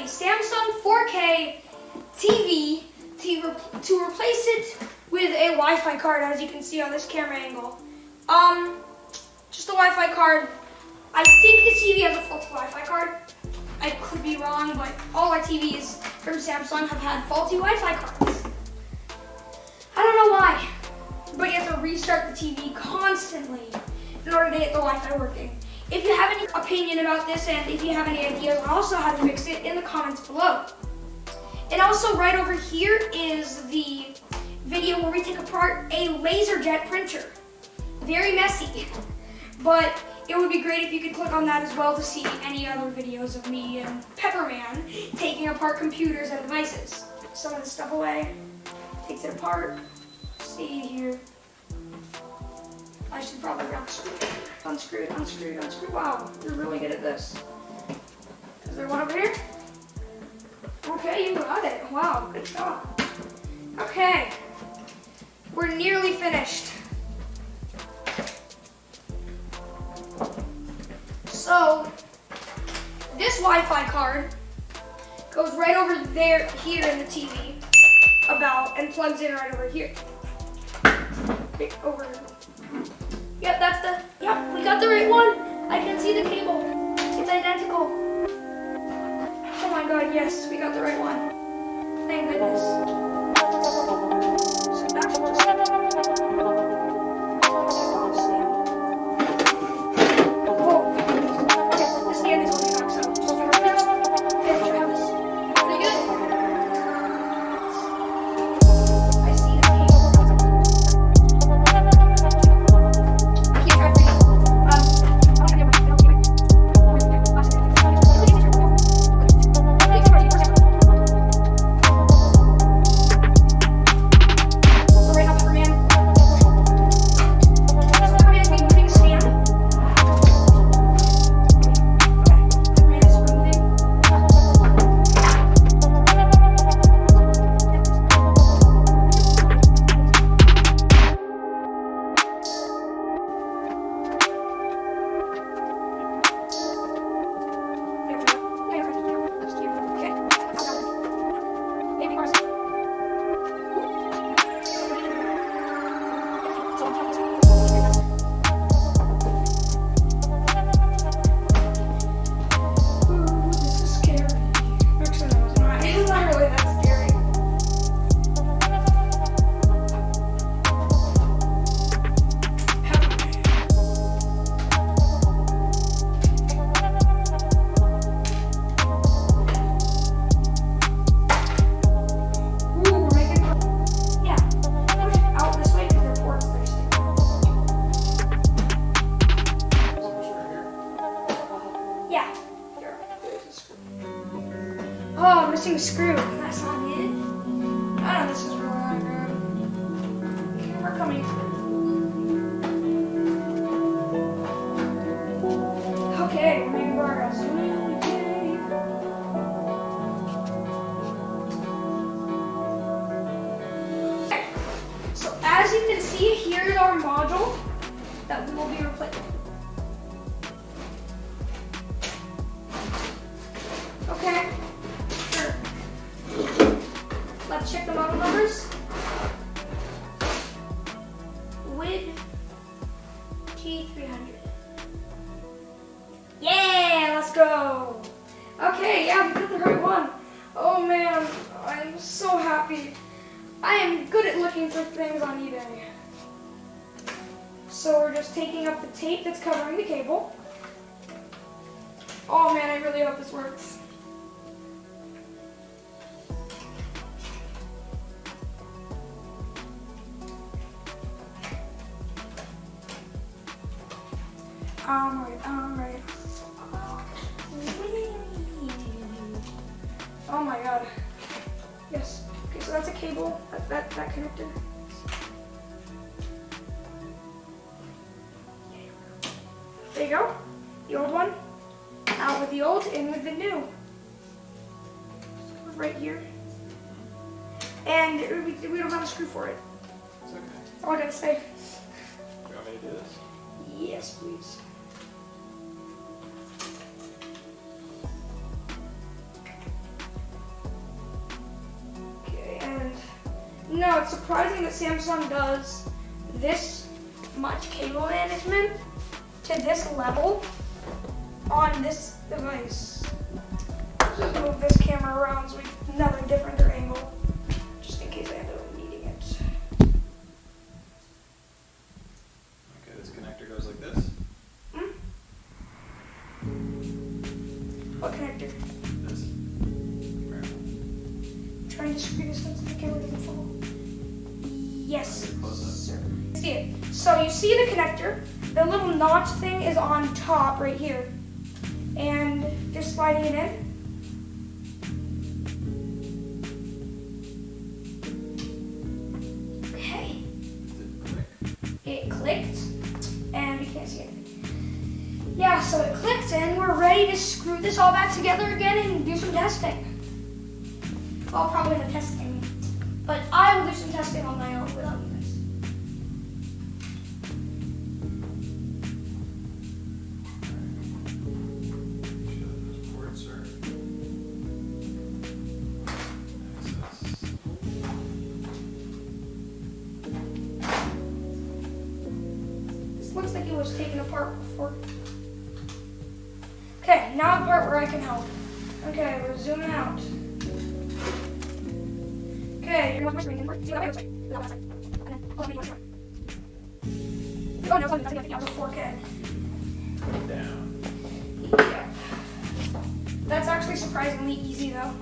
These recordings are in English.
a Samsung 4K TV to replace it with a Wi-Fi card, as you can see on this camera angle. Just a Wi-Fi card. I think the TV has a faulty Wi-Fi card. I could be wrong, but all our TVs from Samsung have had faulty Wi-Fi cards. I don't know why, but you have to restart the TV constantly in order to get the Wi-Fi working. If you have any opinion about this, and if you have any ideas on also how to fix it, in the comments below. And also right over here is the video where we take apart a LaserJet printer. Very messy, but it would be great if you could click on that as well to see any other videos of me and Pepperman taking apart computers and devices. Some of the stuff away, takes it apart. See here. I should probably unscrew it. Wow, you're really good at this. Is there one over here? Okay, you got it. Wow, good job. Okay, we're nearly finished. So, this Wi-Fi card goes right over there, here in the TV, and plugs in right over here. Over. Yep, yep, we got the right one. I can see the cable. It's identical. Oh my God, yes, we got the right one. Thank goodness. So that should Oh, I'm missing a screw. That's not it. Ah, this is really not good. Okay, we're coming through. Okay, we're making progress. Okay. So as you can see, here's our module that we will be replacing. Okay. Let's check the model numbers. With G300. Yeah, let's go. Okay, yeah, we got the right one. Oh man, I'm so happy. I am good at looking for things on eBay. So we're just taking up the tape that's covering the cable. Oh man, I really hope this works. Alright. Oh my god. Yes. Okay, so that's a cable, that connector. There you go. The old one. Out with the old, in with the new. Right here. And we don't have a screw for it. It's okay. All I gotta say. You want me to do this? Yes, please. it's surprising that Samsung does this much cable management to this level on this device. Just move this camera around so we can have a different angle, just in case I end up needing it. Okay, this connector goes like this. What connector? This. Trying to screw this into the camera doesn't fall. Yes, sir. See it. So you see the connector. The little notch thing is on top right here. And just sliding it in. Okay. It clicked. And we can't see anything. Yeah, so it clicked and we're ready to screw this all back together again and do some testing. Well, probably no testing, but I will do some testing on my own without you guys. This looks like it was taken apart before. Okay, now the part where I can help. Okay, we're zooming out. Okay, you're watching my screen. See what that looks like. Oh no, I think I was a 4K. Down. Yeah. That's actually surprisingly easy though.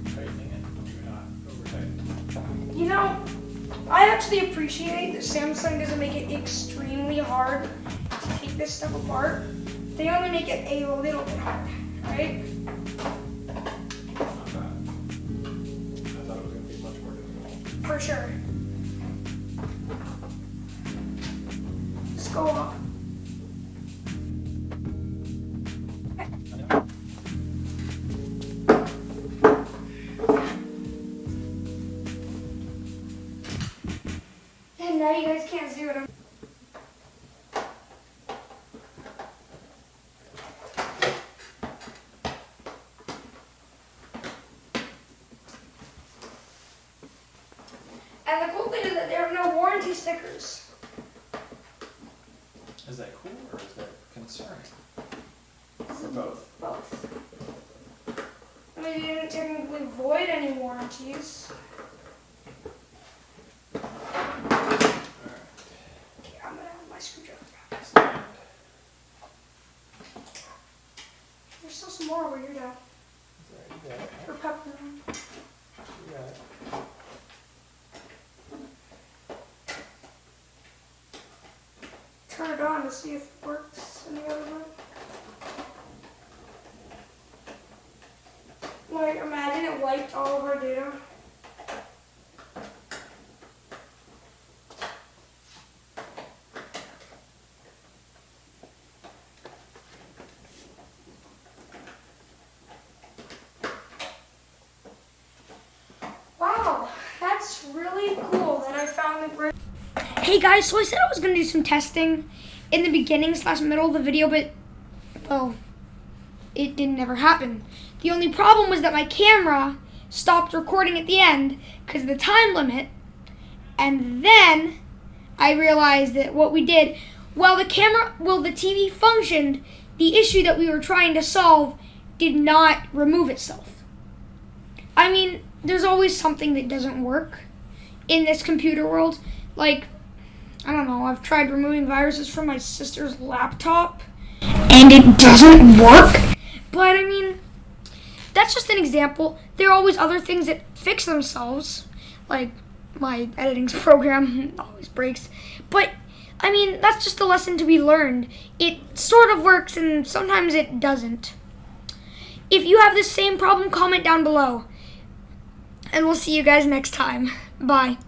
Tightening it, you're not over tightening. You know, I actually appreciate that Samsung doesn't make it extremely hard to take this stuff apart. They only make it a little bit hard, right? Not bad. I thought it was going to be much more difficult. For sure. Let's go on. And now you guys can't see what I'm. And the cool thing is that there are no warranty stickers. Is that cool or is that concerning? Or both? Both. I mean, you didn't technically void any warranties. Alright. Okay, I'm gonna have my screwdriver back. Stand. There's still some more where you're down. There, you got it. For pepper. You got it. Turn it on to see if it works in the other room. Like, imagine it wiped all of our data. Wow, that's really cool that I found the bridge. Hey guys, so I said I was going to do some testing in the beginning / middle of the video, but, well, it didn't ever happen. The only problem was that my camera stopped recording at the end because of the time limit, and then I realized that what we did, while the TV functioned, the issue that we were trying to solve did not remove itself. I mean, there's always something that doesn't work in this computer world. Like, I don't know, I've tried removing viruses from my sister's laptop, and it doesn't work. But, I mean, that's just an example. There are always other things that fix themselves, like my editing program always breaks. But, I mean, that's just a lesson to be learned. It sort of works, and sometimes it doesn't. If you have the same problem, comment down below. And we'll see you guys next time. Bye.